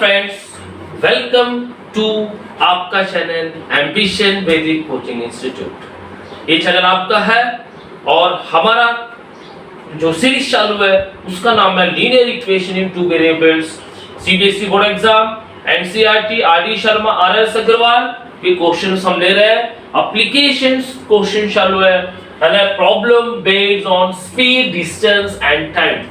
Friends, welcome to आपका channel ambition वैदिक coaching institute. ये चैनल आपका है और हमारा जो सीरीज चालू है उसका नाम है linear equation in two variables. CBSE board exam, NCERT, RD Sharma, RS Agarwal के क्वेश्चंस हम ले रहे हैं। एप्लीकेशंस क्वेश्चन चालू है and problem based on speed, distance and time.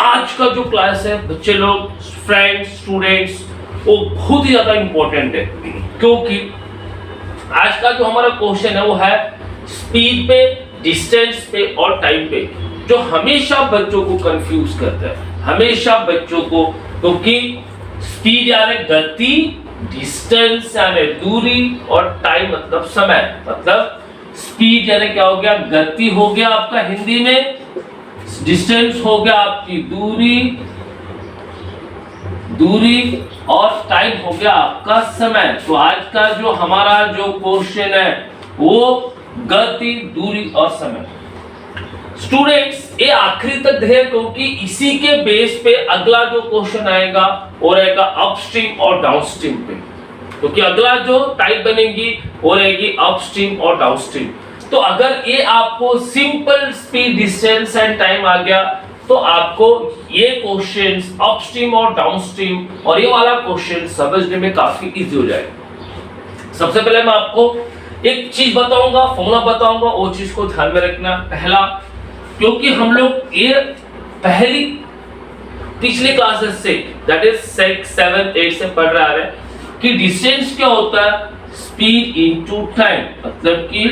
आज का जो क्लास है बच्चे लोग, फ्रेंड्स, स्टूडेंट्स, वो बहुत ही ज्यादा इंपॉर्टेंट है क्योंकि आज का जो हमारा क्वेश्चन है वो है स्पीड पे, डिस्टेंस पे और टाइम पे, जो हमेशा बच्चों को कंफ्यूज करता है, हमेशा बच्चों को। क्योंकि स्पीड यानी गति, डिस्टेंस यानी दूरी और टाइम मतलब समय। मतलब स्पीड यानी क्या हो गया, गति हो गया आपका हिंदी में, डिस्टेंस हो गया आपकी दूरी और टाइम हो गया आपका समय। तो आज का जो हमारा जो क्वेश्चन है वो गति, दूरी और समय। स्टूडेंट्स, ये आखिरी तक है क्योंकि इसी के बेस पे अगला जो क्वेश्चन आएगा वो रहेगा अपस्ट्रीम और डाउनस्ट्रीम पे। क्योंकि अगला जो टाइप बनेगी वो रहेगी अपस्ट्रीम और डाउनस्ट्रीम। तो अगर ये आपको simple speed, distance and time आ गया तो आपको ये क्वेश्चंस अपस्ट्रीम और डाउनस्ट्रीम और ये वाला क्वेश्चन समझने में काफी इजी हो जाएगा। सबसे पहले मैं आपको एक चीज बताऊंगा, फॉर्मूला बताऊंगा, वो चीज को ध्यान में रखना। पहला, क्योंकि हम लोग ये पहली पिछले क्लासेस से दैट इज 6, 7, 8 से पढ़ रहे हैं कि डिस्टेंस क्या होता है, स्पीड इनटू टाइम। मतलब कि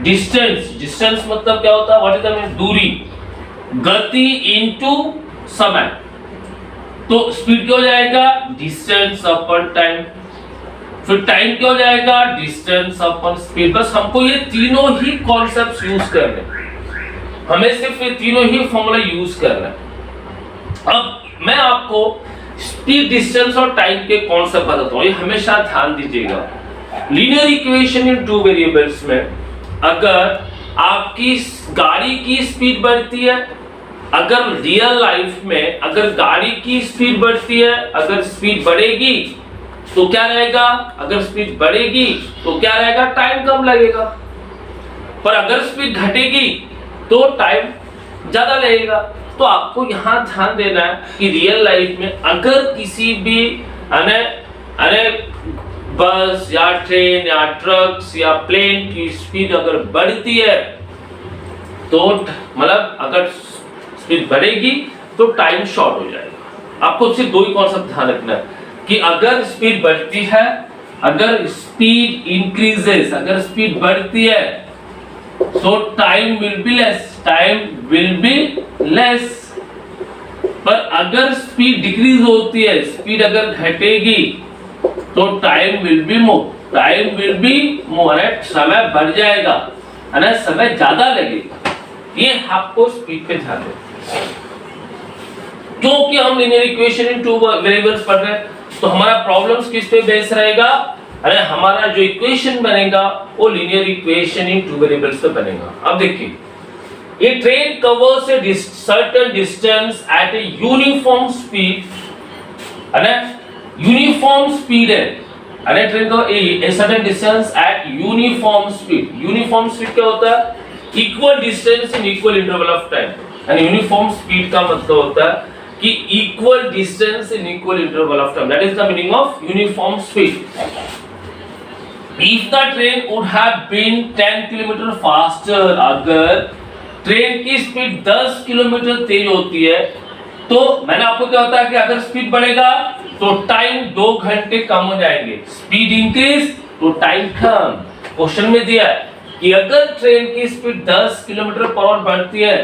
डिस्टेंस मतलब क्या होता है, व्हाट इज द मीन, दूरी, गति इनटू समय। तो स्पीड क्या हो जाएगा, डिस्टेंस अपन टाइम। फिर टाइम क्या हो जाएगा, डिस्टेंस अपन स्पीड। बस हमको ये तीनों ही कॉन्सेप्ट्स यूज करने, हमें सिर्फ ये तीनों ही फॉर्मूला यूज करना है। अब मैं आपको स्पीड, डिस्टेंस और टाइम के कॉन्सेप्ट बताता हूं, ये हमेशा ध्यान दीजिएगा। Linear equation in two variables में अगर आपकी गाड़ी की स्पीड बढ़ती है, अगर रियल लाइफ में अगर गाड़ी की स्पीड बढ़ती है, अगर स्पीड बढ़ेगी तो क्या रहेगा, अगर स्पीड बढ़ेगी तो क्या रहेगा, टाइम कम लगेगा। पर अगर स्पीड घटेगी तो टाइम ज्यादा लगेगा। तो आपको यहां ध्यान देना है कि रियल लाइफ में अगर किसी भी बस या ट्रेन या ट्रक्स या प्लेन की स्पीड अगर बढ़ती है तो मतलब अगर स्पीड बढ़ेगी तो टाइम शॉर्ट हो जाएगा। आपको सिर्फ दो ही कॉन्सेप्ट ध्यान रखना है कि अगर स्पीड बढ़ती है, अगर स्पीड इंक्रीजेस, अगर स्पीड बढ़ती है तो टाइम विल बी लेस। पर अगर स्पीड डिक्रीज होती है, स्पीड अगर घटेगी तो टाइम विल बी मोर, समय बढ़ जाएगा, है ना, समय ज्यादा लगेगा। ये आपको स्पीड पे ध्यान देना। क्योंकि हम linear equation in two variables पढ़ रहे हैं तो हमारा प्रॉब्लम्स किस पे बेस रहेगा, अरे हमारा जो इक्वेशन बनेगा वो linear equation in two variables पे बनेगा। अब देखिए, ये train covers a certain distance at a uniform speed, है ना, यूनिफॉर्म स्पीड है, अरे ट्रेन का a certain distance at uniform speed. Uniform speed क्या होता है, equal distance in equal interval of time. And uniform speed का मतलब होता है कि equal distance in equal interval of time, that is the meaning of uniform speed. If the train would have been 10 kilometre faster, अगर train की speed 10 kilometre तेज होती है तो मैंने आपको क्या होता है कि अगर स्पीड बढ़ेगा तो टाइम 2 घंटे कम हो जाएंगे। स्पीड इंक्रीज तो टाइम कम। क्वेश्चन में दिया है कि अगर ट्रेन की स्पीड 10 किलोमीटर पर आवर बढ़ती है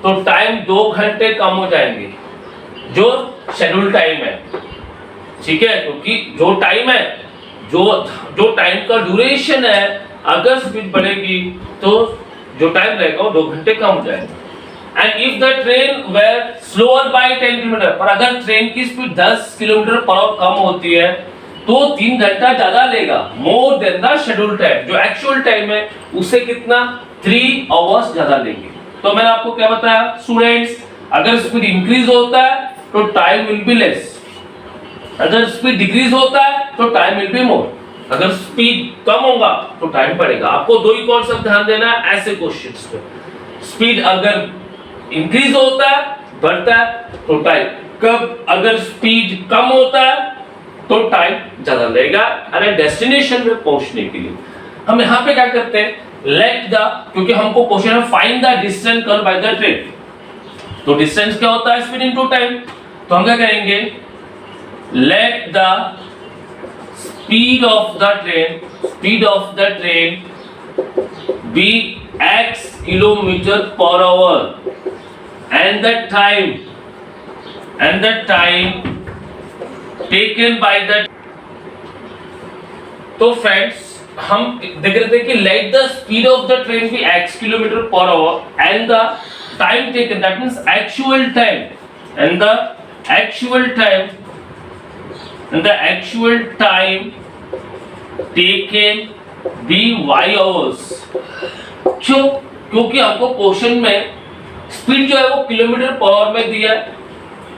तो टाइम 2 घंटे कम हो जाएंगे, जो शेड्यूल टाइम है। ठीक है, क्योंकि जो टाइम है, जो टाइम का ड्यूरेशन है, अगर स्पीड बढ़ेगी तो जो टाइम रहेगा वो 2 घंटे कम हो जाएगा। And if the train were slower by 10 kilometre, पर अगर ट्रेन की स्पीड 10 किलोमीटर पर आवर कम होती है तो 3 घंटा ज्यादा लेगा, more than the schedule time. जो एक्चुअल टाइम है उससे कितना, 3 आवर्स ज्यादा लेंगे। तो मैंने आपको क्या बताया स्टूडेंट्स, अगर स्पीड इंक्रीज होता है तो टाइम विल बी लेस, अगर स्पीड डिक्रीज होता है तो टाइम विल बी मोर, अगर स्पीड कम होगा तो टाइम बढ़ेगा। आपको दो ही कॉन्सेप्ट ध्यान देना है ऐसे क्वेश्चंस पे। स्पीड अगर इंक्रीज होता है बढ़ता है तो टाइम, कब अगर स्पीड कम होता है तो टाइम ज्यादा लगेगा अरे डेस्टिनेशन में पहुंचने के लिए। हम यहाँ पे क्या करते हैं, लेट द, क्योंकि हमको क्वेश्चन है find the distance covered by the train, तो डिस्टेंस क्या होता है, स्पीड इनटू टाइम। तो हम क्या करेंगे, let the speed of the train be x kilometre पर hour and the time taken by the. तो फ्रेंड्स हम देख रहे थे कि let the speed of the train be x kilometre पर hour and the time taken, that means actual time, and the actual time taken be y hours. क्यों? क्योंकि हमको क्वेश्चन में स्पीड जो है वो किलोमीटर पर आवर में दिया है,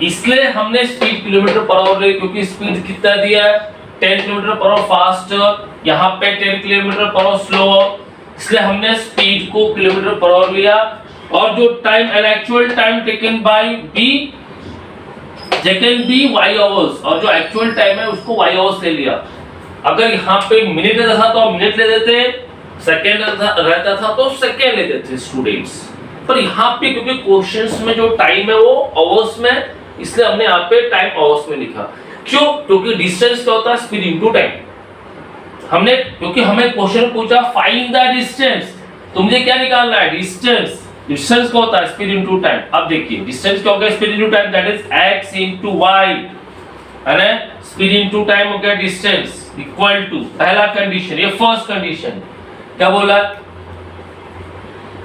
इसलिए हमने स्पीड किलोमीटर पर आवर ली, क्योंकि स्पीड कितना दिया है 10 किलोमीटर पर आवर फास्ट, यहाँ पे 10 किलोमीटर पर आवर स्लो, इसलिए हमने स्पीड को किलोमीटर पर आवर लिया। और जो time and actual time taken by be y hours, और जो एक्चुअल टाइम है उसको y आवर्स ले लिया। अगर यहाँ पे मिनट रहता था तो हम मिनट ले देते, सेकेंड रहता था तो सेकेंड ले देते स्टूडेंट्स, पर यहाँ पे क्योंकि क्वेश्चंस में जो टाइम है वो आवर्स में, इसलिए हमने यहाँ पे टाइम आवर्स में लिखा। क्यों? क्योंकि डिस्टेंस क्या होता है, स्पीड इनटू टाइम। हमने, क्योंकि हमें क्वेश्चन पूछा फाइंड द डिस्टेंस, तो मुझे क्या निकालना है, डिस्टेंस क्या होता है, स्पीड इनटू टाइम। अब देखिए डिस्टेंस क्या हो गया, speed into time, that is x into y, है ना, स्पीड इनटू टाइम हो गया डिस्टेंस इक्वल टू, पहला कंडीशन, ये फर्स्ट कंडीशन क्या बोला,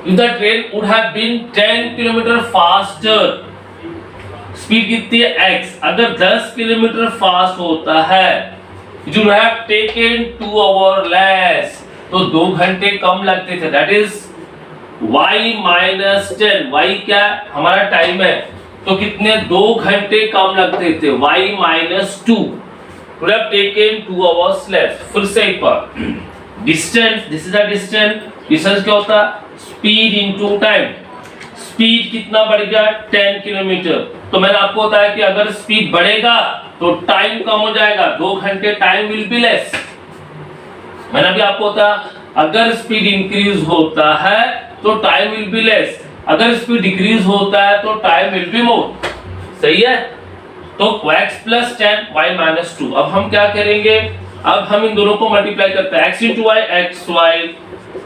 if the train would have been 10 kilometre faster, speed कितनी है x, अगर 10 किलोमीटर फास्ट होता है, you would have taken 2 hours less, तो 2 घंटे कम लगते थे, that is y minus 10, y क्या हमारा टाइम है, तो कितने 2 घंटे कम लगते थे, y minus 2, would have taken 2 hours less। फिर से एक बार, distance, this is the distance क्या होता है, स्पीड इनटू टाइम, स्पीड कितना बढ़ गया 10 किलोमीटर, तो मैंने आपको बताया कि अगर स्पीड बढ़ेगा तो टाइम कम हो जाएगा, 2 घंटे टाइम विल बी लेस। मैंने अभी आपको बताया अगर स्पीड इंक्रीज होता है तो टाइम विल बी लेस, अगर स्पीड डिक्रीज होता है तो टाइम विल बी मोर, सही है। तो x plus 10 y minus 2, अब हम क्या करेंगे, अब हम इन दोनों को मल्टीप्लाई करते हैं, x into y xy,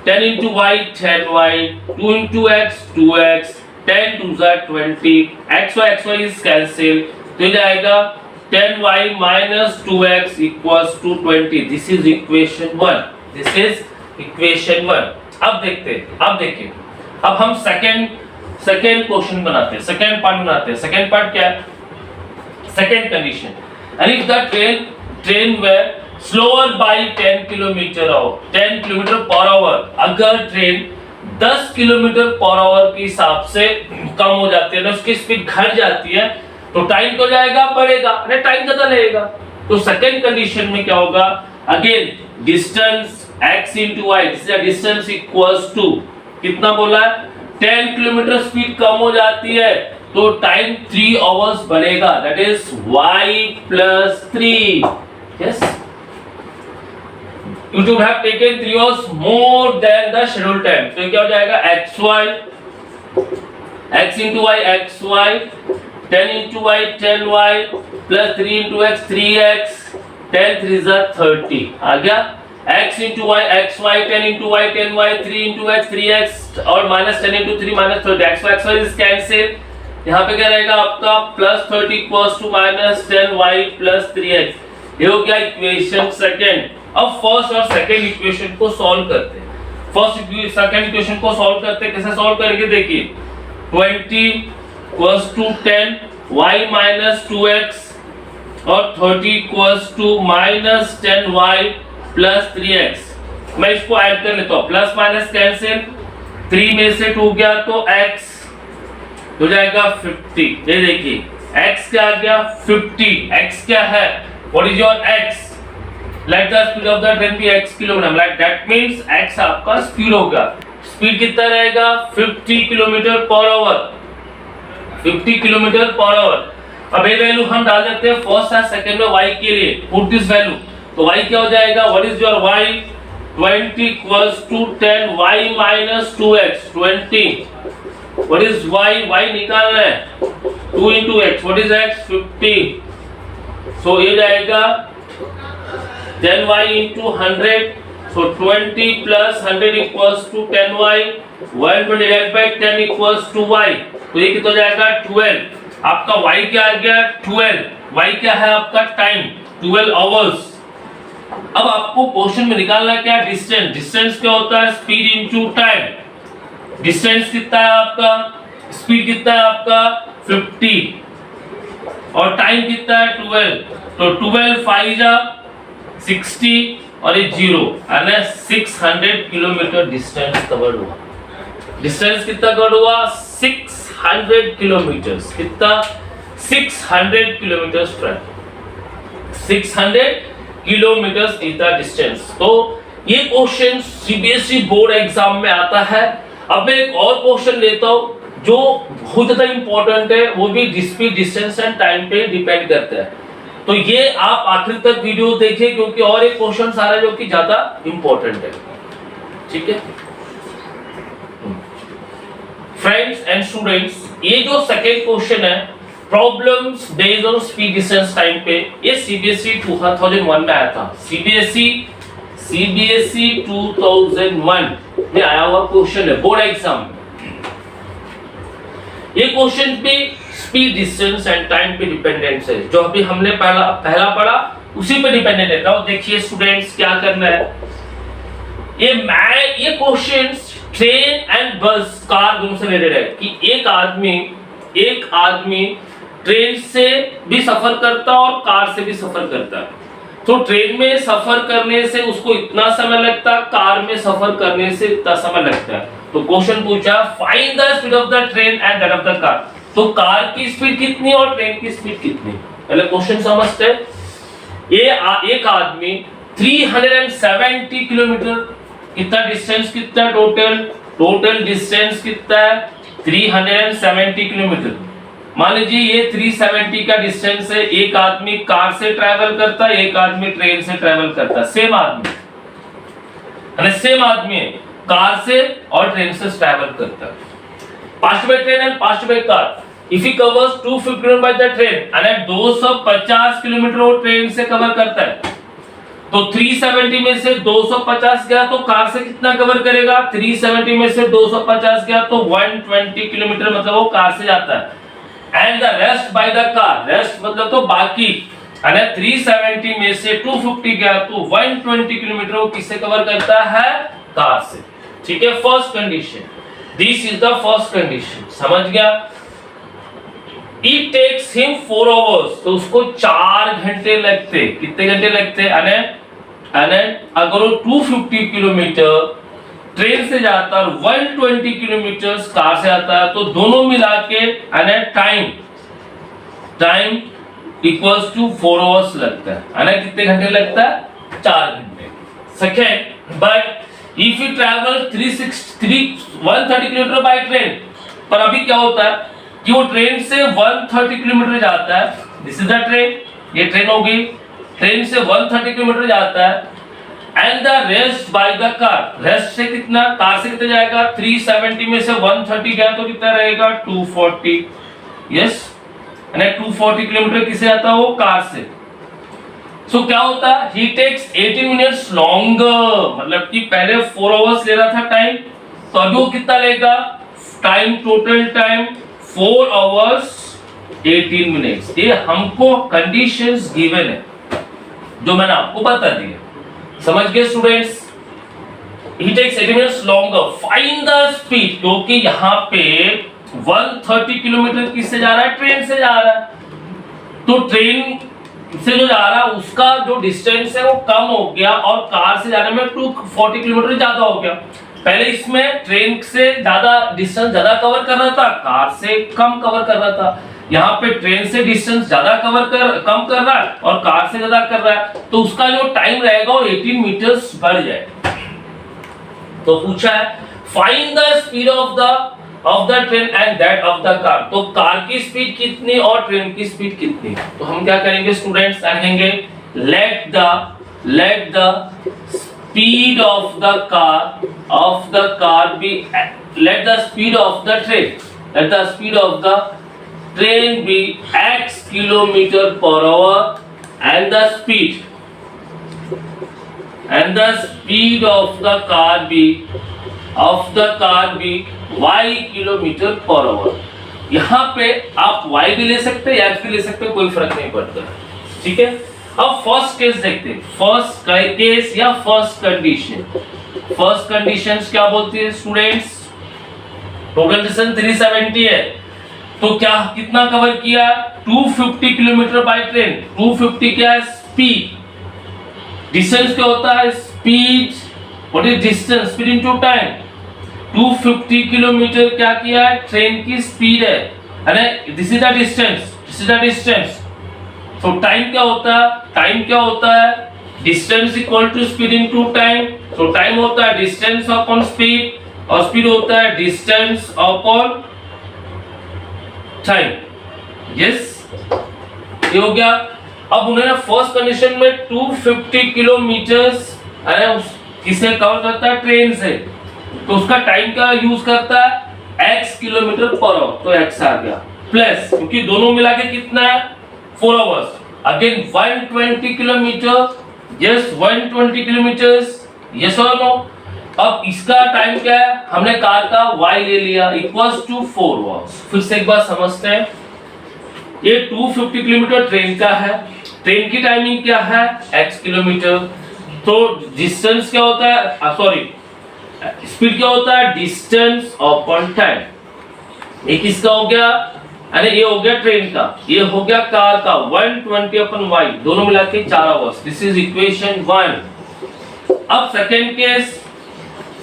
10 into y 10y, 2 into x 2x, 10 to the 20, xy is cancel, तो ये जाएगा 10y minus 2x equals to 20, this is equation 1, this is equation 1। अब देखते हैं, अब देखिए, अब हम सेकंड क्वेश्चन बनाते हैं, सेकंड पार्ट बनाते हैं। सेकंड पार्ट क्या है, second condition, and if the train were slower by 10 kilometre per hour, अगर ट्रेन 10 किलोमीटर पर आवर के हिसाब से कम हो जाती है ना, उसकी स्पीड घट जाती है, तो टाइम तो जाएगा बढ़ेगा, अरे टाइम ज्यादा लगेगा। तो सेकंड कंडीशन में क्या होगा, again distance x into y, this is distance equals to, कितना बोला है 10 किलोमीटर स्पीड कम हो जाती है तो टाइम 3 आवर्स बढ़ेगा, that is y plus 3, yes, you should have taken 3 hours more than the scheduled time, तो क्या हो जाएगा x into y xy, 10 into y 10y plus 3 into x 3x, 10 3 is 30, आ गया x into y xy, 10 into y 10y, 3 into x 3x और minus 10 into 3 minus 30, xy is cancel, यहाँ पे क्या रहेगा आपका plus 30 equals to minus 10y plus 3x, ये हो गया इक्वेशन सेकंड। अब फर्स्ट और सेकंड इक्वेशन को सॉल्व करते हैं, फर्स्ट सेकंड इक्वेशन को सॉल्व करते हैं, कैसे सॉल्व करेंगे देखिए, 20 equals to 10 y minus 2x और 30 equals to minus 10y plus 3x। मैं इसको ऐड कर लेता हूँ, प्लस माइनस कैंसिल, 3 में से 2 गया तो x हो जाएगा 50, ये देखिए x क्या आ गया 50, x क्या है What is your x? Let the speed of the train be x kilometre, like that means x आपका स्पीड होगा। स्पीड कितना रहेगा? 50 kilometre per hour, 50 kilometre per hour. अब ये वैल्यू हम डाल देते हैं फर्स्ट और सेकंड में y के लिए, पुट दिस वैल्यू। तो y क्या हो जाएगा? What is your y? 20 equals to 10 y minus 2x 20। What is y? y निकालना है 2 into x। What is x? 50। So ये जाएगा 10y into 100। So 20 plus 100 equals to 10y। 120 divided by 10 equals to y। तो ये कितना जाएगा? 12। आपका y क्या आ गया? 12। y क्या है आपका? Time, 12 hours. अब आपको क्वेश्चन में निकालना क्या? डिस्टेंस। डिस्टेंस क्या होता है? Speed into time. डिस्टेंस कितना है आपका? स्पीड कितना है आपका? 50 और टाइम कितना है? 12। तो 12 5 जा 60 और ये 0 यानी 600 किलोमीटर डिस्टेंस कवर हुआ। डिस्टेंस कितना कवर हुआ? 600 किलोमीटर। कितना? 600 kilometre friend, 600 kilometre is the distance. तो ये क्वेश्चन सीबीएसई बोर्ड एग्जाम में आता है। अब मैं एक और क्वेश्चन लेता हूं जो बहुत ज्यादा इंपॉर्टेंट है, वो भी स्पीड, डिस्टेंस एंड टाइम पे डिपेंड करता है। तो ये आप आखिर तक वीडियो देखिए क्योंकि और एक क्वेश्चन आ रहा है जो कि ज्यादा इंपॉर्टेंट है। ठीक है फ्रेंड्स एंड स्टूडेंट्स, ये जो सेकेंड क्वेश्चन है problems based on speed distance time पे, ये सीबीएसई 2001 में आया था। सीबीएसई 2001 में आया हुआ क्वेश्चन है बोर्ड एग्जाम में। ये क्वेश्चन पे स्पीड डिस्टेंस एंड टाइम पे डिपेंडेंट है, जो अभी हमने पहला पढ़ा उसी पे डिपेंडेंट है। तो देखिए स्टूडेंट्स क्या करना है, ये क्वेश्चंस ट्रेन एंड बस, कार दोनों से रिलेटेड है कि एक आदमी ट्रेन से भी सफर करता है और कार से भी सफर करता है। तो ट्रेन में सफर करने से उसको इतना समय लगता है, कार में सफर करने से इतना समय लगता है। तो क्वेश्चन पूछा find the speed of the train and that of the car. तो कार की स्पीड कितनी और ट्रेन की स्पीड कितनी, पहले क्वेश्चन समझते हैं। एक आदमी 370 किलोमीटर, कितना डिस्टेंस कितना है? टोटल डिस्टेंस कितना है? 370 किलोमीटर। मान लीजिए ये 370 का डिस्टेंस है। एक आदमी कार से ट्रैवल करता है, एक आदमी ट्रेन से ट्रैवल करता है। सेम आदमी है, कार से और ट्रेन से ट्रैवल करता है। Passed by train and passed by car. If he covers 250 kilometre by the train and 250 kilometre वो ट्रेन से कवर करता है, तो 370 में से 250 गया तो कार से कितना कवर करेगा? 370 में से 250 गया तो 120 किलोमीटर, मतलब वो कार से जाता है। And the rest by the car, rest मतलब तो बाकी, यानी 370 में से 250 गया तो 120 किलोमीटर वो किससे कवर करता है? कार से। ठीक है, first condition, this is the first condition. समझ गया? It takes him 4 hours, तो उसको 4 घंटे लगते। कितने घंटे लगते? अगर वो 250 किलोमीटर ट्रेन से जाता है और 120 किलोमीटर कार से आता है, तो दोनों मिला के टाइम इक्वल्स टू 4 आवर्स लगता है। कितने घंटे लगता है? 4 घंटे। Second, but if you travel 130 kilometre by train, पर अभी क्या होता है कि वो ट्रेन से 130 किलोमीटर जाता है। दिस इज द ट्रेन, ये ट्रेन होगी, ट्रेन से 130 किलोमीटर जाता है। And the rest by the car, rest से कितना? कार से कितना जाएगा? 370 में से 130 गया तो कितना रहेगा? 240। यस, 240 किलोमीटर किससे जाता है? वो कार से। सो क्या होता है? ही टेक्स 18 मिनट्स लॉन्गर, मतलब कि पहले 4 आवर्स ले रहा था टाइम, तो अभी वो कितना लेगा time? Total time 4 hours 18 minutes. ये हमको कंडीशंस गिवन है जो मैंने आपको बता दिया। समझ गए students? He takes 18 minutes longer. Find the speed, क्योंकि यहाँ पे 130 किलोमीटर किससे जा रहा है? ट्रेन से जा रहा है। तो ट्रेन से जो जा रहा है उसका जो डिस्टेंस है वो कम हो गया और कार से जाने में 240 किलोमीटर ज्यादा हो गया। पहले इसमें ट्रेन से ज्यादा डिस्टेंस ज्यादा कवर कर रहा था, कार से कम कवर कर रहा था। यहाँ पे ट्रेन से डिस्टेंस कम कर रहा है और कार से ज्यादा कर रहा है, तो उसका जो टाइम रहेगा वो 18 मीटर्स बढ़ जाएगा। तो पूछा है find the speed of the train and that of the car. तो कार की स्पीड कितनी और ट्रेन की स्पीड कितनी। तो हम क्या करेंगे स्टूडेंट्स, कहेंगे let the speed of the car be, let the speed of the train be x kilometer per hour and the speed of the car be y kilometer per hour। यहाँ पे आप y भी ले सकते हैं, x भी ले सकते हैं, कोई फर्क नहीं पड़ता, ठीक है। अब फर्स्ट केस देखते हैं, फर्स्ट केस या फर्स्ट कंडीशन क्या बोलती है स्टूडेंट्स। टोटल डिस्टेंस 370 है, तो क्या कितना कवर किया 250 किलोमीटर बाय ट्रेन। 250 क्या है स्पीड, डिस्टेंस क्या होता है speed, what is distance, speed into time. 250 kilometre क्या किया है ट्रेन की स्पीड है, अरे दिस इज द डिस्टेंस। तो टाइम क्या होता है distance equal to speed into time. तो टाइम होता है डिस्टेंस अपॉन स्पीड और स्पीड होता है डिस्टेंस अपॉन टाइम। यस, ये हो गया। अब उन्होंने फर्स्ट कंडीशन में 250 किलोमीटर्स किसे कवर करता है ट्रेन से, तो उसका टाइम का यूज करता है x किलोमीटर पर आवर, तो x आ गया प्लस, क्योंकि दोनों मिला के कितना है 4 hours, again 120 kilometre, yes 120 kilometres, yes और नो। अब इसका टाइम क्या है, हमने कार का y ले लिया इक्वल्स टू 4 आवर्स। फिर से एक बार समझते हैं, ये 250 किलोमीटर ट्रेन का है, ट्रेन की टाइमिंग क्या है x किलोमीटर, तो डिस्टेंस क्या होता है स्पीड क्या होता है डिस्टेंस अपॉन टाइम। एक इसका हो गया, अरे ये हो गया ट्रेन का, ये हो गया कार का 120 अपॉन y, दोनों मिला के 4 आवर्स। This is equation 1। अब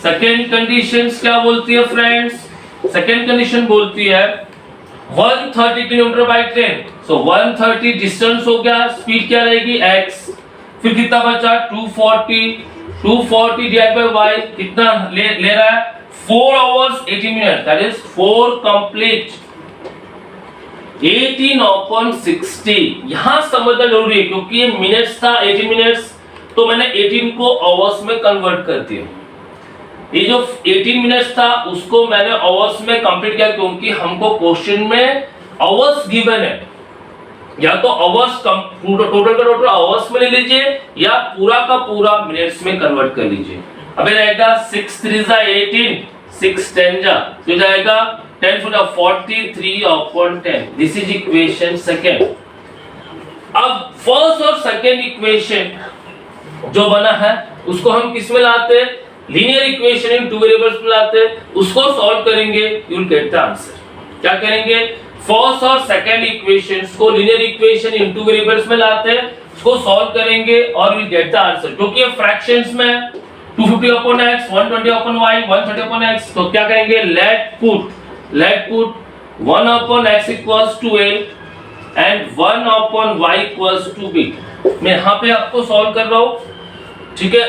सेकेंड कंडीशन क्या बोलती है फ्रेंड्स, सेकेंड कंडीशन बोलती है 130 kilometre by train. So 130 distance हो गया, स्पीड क्या रहेगी x, फिर कितना बचा 240 डिवाइड बाय y, कितना ले रहा है 4 hours 80 minute, that is 4 complete 18 upon 60। यहां समझना जरूरी है क्योंकि ये मिनट्स था 80 मिनट्स, तो मैंने 18 को आवर्स में कन्वर्ट कर दिया। ये जो 18 मिनट्स था उसको मैंने आवर्स में कंप्लीट किया, क्योंकि हमको क्वेश्चन में आवर्स गिवन है, या तो आवर्स टोटल का टोटल आवर्स में ले लीजिए या पूरा का पूरा मिनट्स में कन्वर्ट कर लीजिए। अब ये रहेगा 6 3 जा 18, 6 10 जा तो जाएगा 10 4 43 upon 10। This is equation second. अब फर्स्ट और सेकंड इक्वेशन जो बना है उसको हम किस में लाते हैं, linear equation in two variables में लाते हैं, उसको सॉल्व करेंगे you will get the answer. क्या करेंगे, फर्स्ट और सेकंड इक्वेशंस को linear equation in two variables में लाते हैं, उसको सॉल्व करेंगे और विल गेट द आंसर। क्योंकि ये फ्रैक्शंस में 250 upon x, 120 upon y, 130 upon x, तो क्या करेंगे let put 1 upon x equals to a and 1 upon y equals to b। मैं यहाँ पे आपको सॉल्व कर रहा हूँ, ठीक है,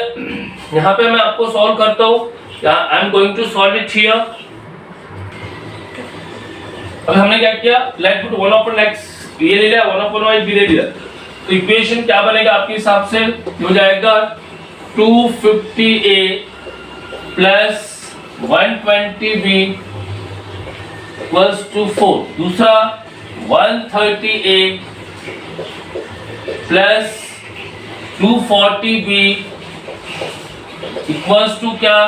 यहाँ पे मैं आपको सॉल्व करता हूँ, I am going to solve it here. अब हमने क्या किया, लेट पुट 1 अपॉन x ये ले लिया, 1 अपॉन y भी ले लिया, तो इक्वेशन क्या बनेगा आपके हिसाब से, हो जाएगा 250a plus 120b equals to 4। दूसरा 130a plus 240b equals to क्या,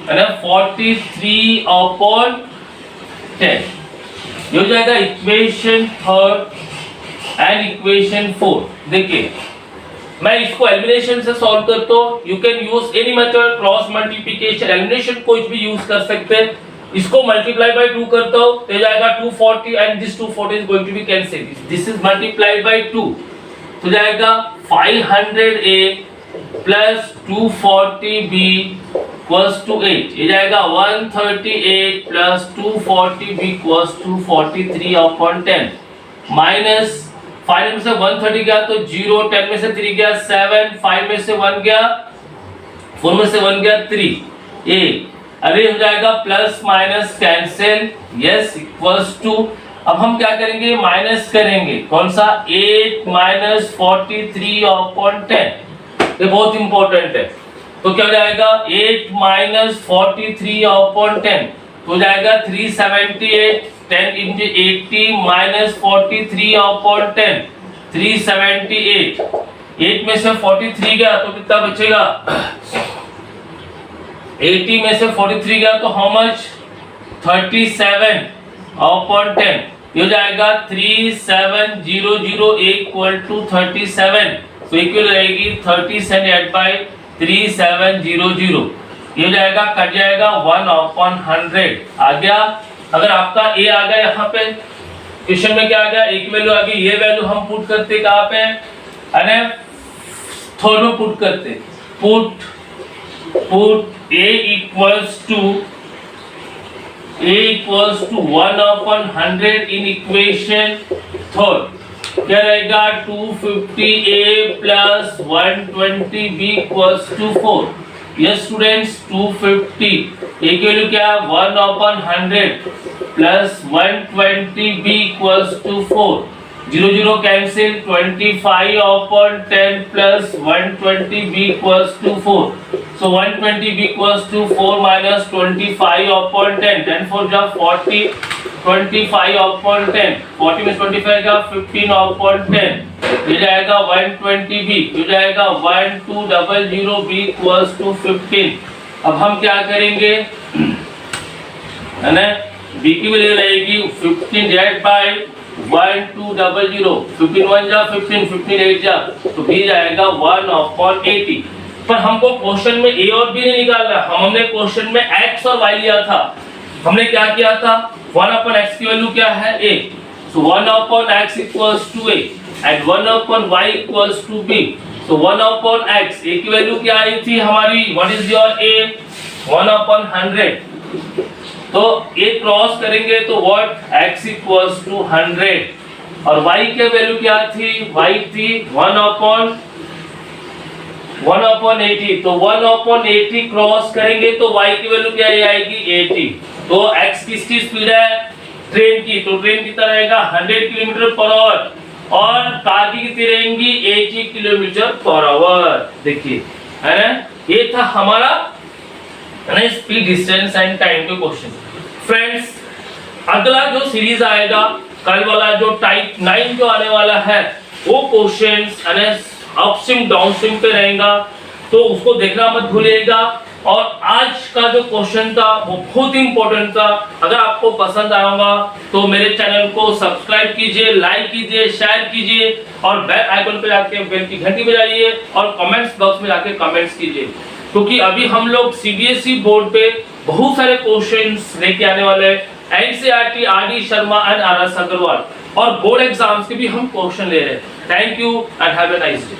अरे 43 अपॉन 10। ये हो जाएगा equation third and equation fourth. देखिए मैं इसको एलिमिनेशन से सॉल्व करता हूं, you can use any method, cross multiplication, elimination कोई भी यूज कर सकते हैं। इसको मल्टीप्लाई बाय 2 करता हूं तो जाएगा 240 and this 240 is going to be cancel, this is multiplied by 2 तो जाएगा 500a plus 240b equals to 8। ये जाएगा 138 plus 240b equals to 43 upon 10। Minus 5 में से 1 30 गया तो 0, 10 में से 3 गया 7, 5 में से 1 गया 4 में से 1 गया 3, ए अरे हो जाएगा plus minus cancel, yes equals to, अब हम क्या करेंगे माइनस करेंगे, कौन सा 8 माइनस 43 अपॉन 10, ये बहुत इंपॉर्टेंट है। तो क्या हो जाएगा 8 माइनस 43 अपॉन 10 तो हो जाएगा 378, 10 इंटू 80 माइनस 43 अपॉन 10 378, 8 में से 43 गया तो कितना बचेगा 80 में से 43 गया तो हाउ मच 37 अपॉन 10, ये हो जाएगा 3700 इक्वल टू 37, तो इक्वल रहेगी 37/3700, ये हो जाएगा कट जाएगा 1/100 आ गया। अगर आपका ए आ गया यहाँ पे क्वेश्चन में क्या आ गया, एक वैल्यू आ गई, ये वैल्यू हम पुट करते कहाँ पे, अरे थर्ड में पुट करते, put a equals to 1/100 in equation third, क्या रहेगा 250a plus 120b equals to 4, yes students 250 a की वैल्यू क्या 1/100 plus 120b equals to 4, 0 0 cancel, 25 upon 10 plus 120b equals to 4, so 120b equals to 4 minus 25 upon 10, 10 4 जा 40, 25 upon 10, 40 में 25 का 15 upon 10, ये जाएगा 120b, ये जाएगा 1200b equals to 15। अब हम क्या करेंगे, है ना, b की वैल्यू रहेगी 15 डिवाइड बाय 1200, 15 1 जा 15, 15 8 जा, तो b जाएगा 1/80। पर हमको क्वेश्चन में a और b नहीं निकालना, हमने क्वेश्चन में x और y लिया था, हमने क्या किया था 1/x की वैल्यू क्या है a, so 1/x equals to a and 1/y equals to b, so 1/x a की वैल्यू क्या आई थी हमारी, what is your a 1/100, तो a क्रॉस करेंगे तो what x equals to 100 और y की वैल्यू क्या थी, y थी 1/80, तो 1/80 क्रॉस करेंगे तो y की वैल्यू क्या आएगी 80, तो x किसकी स्पीड है ट्रेन की, तो ट्रेन कितना रहेगा 100 किलोमीटर/आवर और कार की कितनी रहेंगी 80 किलोमीटर/आवर। देखिए है ना, ये था हमारा स्पीड डिस्टेंस एंड टाइम के क्वेश्चन। फ्रेंड्स अगला जो सीरीज आएगा कल वाला जो टाइप 9 जो आने वाला है वो क्वेश्चंस अपस्ट्रीम डाउनस्ट्रीम पे रहेगा, तो उसको देखना मत भूलिएगा। और आज का जो क्वेश्चन था वो बहुत इंपॉर्टेंट था, अगर आपको पसंद आएगा तो मेरे चैनल को सब्सक्राइब कीजिए, लाइक कीजिए, शेयर कीजिए और बेल आइकन पे जाके बेल की घंटी बजाइए और कमेंट्स बॉक्स में जाके कमेंट्स कीजिए, क्योंकि अभी हम लोग सीबीएसई बोर्ड पे बहुत सारे क्वेश्चंस लेके आने वाले हैं, NCERT, RD Sharma and RS Agarwal और बोर्ड एग्जाम्स के भी हम क्वेश्चन ले रहे हैं। Thank you and have a nice day.